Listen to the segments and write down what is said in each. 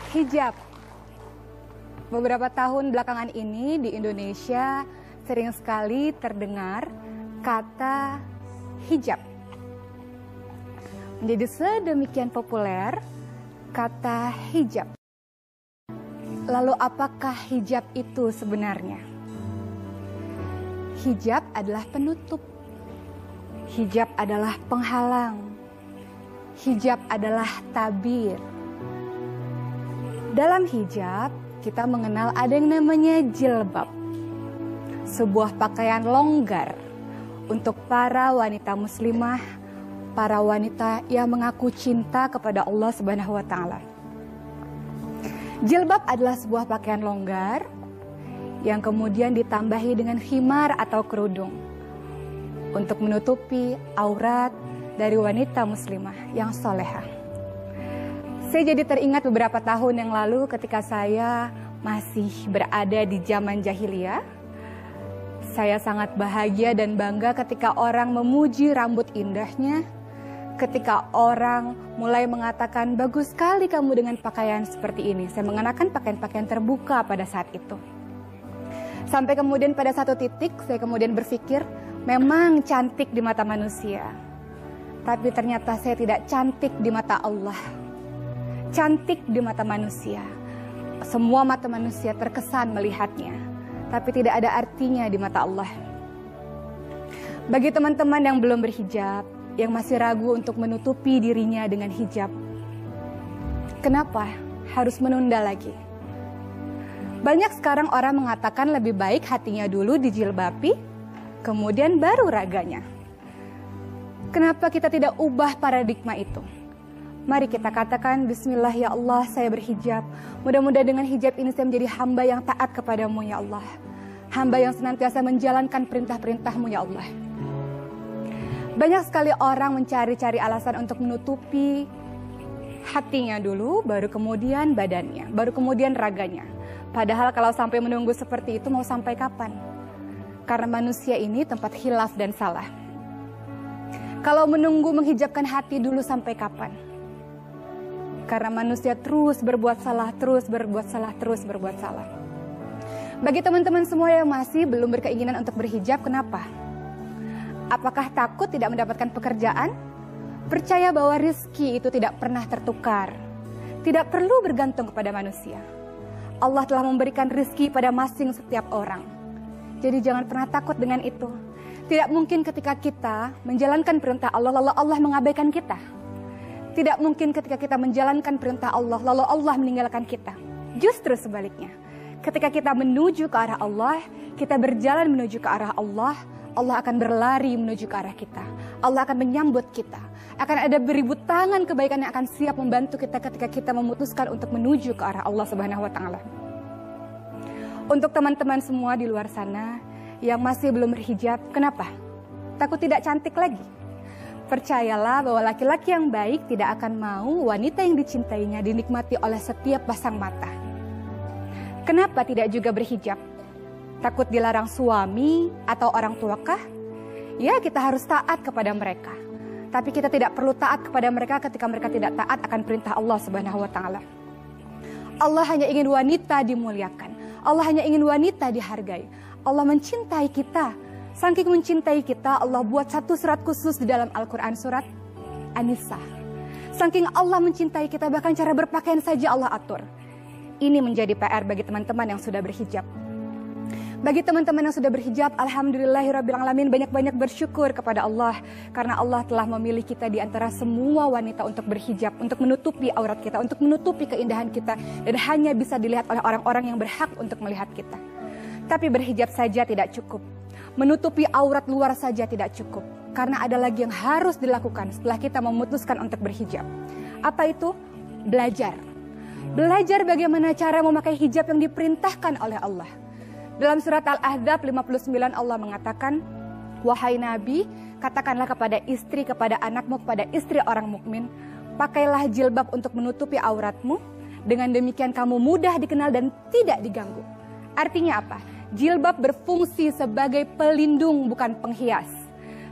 Hijab. Beberapa tahun belakangan ini di Indonesia sering sekali terdengar kata hijab. Menjadi sedemikian populer kata hijab. Lalu apakah hijab itu sebenarnya? Hijab adalah penutup. Hijab adalah penghalang. Hijab adalah tabir. Dalam hijab, kita mengenal ada yang namanya jilbab. Sebuah pakaian longgar untuk para wanita muslimah, para wanita yang mengaku cinta kepada Allah Subhanahu wa taala. Jilbab adalah sebuah pakaian longgar yang kemudian ditambahi dengan khimar atau kerudung untuk menutupi aurat dari wanita muslimah yang solehah. Saya jadi teringat beberapa tahun yang lalu ketika saya masih berada di zaman jahiliyah. Saya sangat bahagia dan bangga ketika orang memuji rambut indahnya, ketika orang mulai mengatakan, bagus sekali kamu dengan pakaian seperti ini. Saya mengenakan pakaian-pakaian terbuka pada saat itu. Sampai kemudian pada satu titik saya kemudian berpikir, memang cantik di mata manusia. Tapi ternyata saya tidak cantik di mata Allah. Cantik di mata manusia. Semua mata manusia terkesan melihatnya. Tapi tidak ada artinya di mata Allah. Bagi teman-teman yang belum berhijab, yang masih ragu untuk menutupi dirinya dengan hijab, kenapa harus menunda lagi? Banyak sekarang orang mengatakan lebih baik hatinya dulu dijilbabi, kemudian baru raganya. Kenapa kita tidak ubah paradigma itu? Mari kita katakan, bismillah ya Allah, saya berhijab. Mudah-mudahan dengan hijab ini saya menjadi hamba yang taat kepadamu ya Allah. Hamba yang senantiasa menjalankan perintah-perintahmu ya Allah. Banyak sekali orang mencari-cari alasan untuk menutupi hatinya dulu, baru kemudian badannya, baru kemudian raganya. Padahal kalau sampai menunggu seperti itu mau sampai kapan? Karena manusia ini tempat khilaf dan salah. Kalau menunggu menghijabkan hati dulu sampai kapan? Karena manusia terus berbuat salah, terus berbuat salah, terus berbuat salah. Bagi teman-teman semua yang masih belum berkeinginan untuk berhijab, kenapa? Apakah takut tidak mendapatkan pekerjaan? Percaya bahwa rezeki itu tidak pernah tertukar. Tidak perlu bergantung kepada manusia. Allah telah memberikan rezeki pada masing setiap orang. Jadi jangan pernah takut dengan itu. Tidak mungkin ketika kita menjalankan perintah Allah, lalu Allah mengabaikan kita. Tidak mungkin ketika kita menjalankan perintah Allah, lalu Allah meninggalkan kita. Justru sebaliknya. Ketika kita menuju ke arah Allah, kita berjalan menuju ke arah Allah, Allah akan berlari menuju ke arah kita. Allah akan menyambut kita. Akan ada beribu tangan kebaikan yang akan siap membantu kita ketika kita memutuskan untuk menuju ke arah Allah Subhanahu wa taala. Untuk teman-teman semua di luar sana yang masih belum berhijab, kenapa? Takut tidak cantik lagi? Percayalah bahwa laki-laki yang baik tidak akan mau wanita yang dicintainya dinikmati oleh setiap pasang mata. Kenapa tidak juga berhijab? Takut dilarang suami atau orang tuakah? Ya, kita harus taat kepada mereka. Tapi kita tidak perlu taat kepada mereka ketika mereka tidak taat akan perintah Allah Subhanahu wa taala. Allah hanya ingin wanita dimuliakan. Allah hanya ingin wanita dihargai. Allah mencintai kita. Saking mencintai kita, Allah buat satu surat khusus di dalam Al-Quran, surat An-Nisa. Saking Allah mencintai kita, bahkan cara berpakaian saja Allah atur. Ini menjadi PR bagi teman-teman yang sudah berhijab. Bagi teman-teman yang sudah berhijab, alhamdulillahirrabbilalamin, banyak-banyak bersyukur kepada Allah. Karena Allah telah memilih kita di antara semua wanita untuk berhijab, untuk menutupi aurat kita, untuk menutupi keindahan kita. Dan hanya bisa dilihat oleh orang-orang yang berhak untuk melihat kita. Tapi berhijab saja tidak cukup. Menutupi aurat luar saja tidak cukup. Karena ada lagi yang harus dilakukan setelah kita memutuskan untuk berhijab. Apa itu? Belajar. Belajar bagaimana cara memakai hijab yang diperintahkan oleh Allah. Dalam surat Al-Ahzab 59 Allah mengatakan, wahai Nabi, katakanlah kepada istri, kepada anakmu, kepada istri orang mukmin, pakailah jilbab untuk menutupi auratmu. Dengan demikian kamu mudah dikenal dan tidak diganggu. Artinya apa? Jilbab berfungsi sebagai pelindung bukan penghias.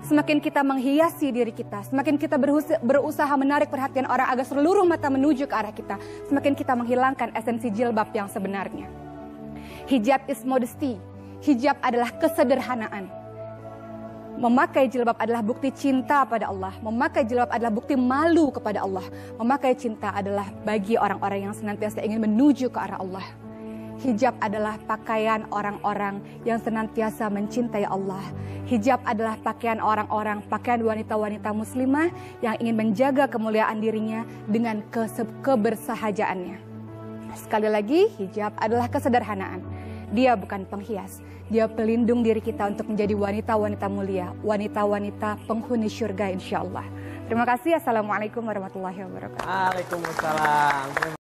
semakin kita menghiasi diri kita, semakin kita berusaha menarik perhatian orang agar seluruh mata menuju ke arah kita, semakin kita menghilangkan esensi jilbab yang sebenarnya. Hijab is modesty. Hijab adalah kesederhanaan. Memakai jilbab adalah bukti cinta pada Allah. Memakai jilbab adalah bukti malu kepada Allah. Memakai cinta adalah bagi orang-orang yang senantiasa ingin menuju ke arah Allah. Hijab adalah pakaian orang-orang yang senantiasa mencintai Allah. Hijab adalah pakaian orang-orang, pakaian wanita-wanita muslimah yang ingin menjaga kemuliaan dirinya dengan kebersahajaannya. Sekali lagi, hijab adalah kesederhanaan. Dia bukan penghias. Dia pelindung diri kita untuk menjadi wanita-wanita mulia, wanita-wanita penghuni surga insya Allah. Terima kasih. Assalamualaikum warahmatullahi wabarakatuh. Waalaikumsalam.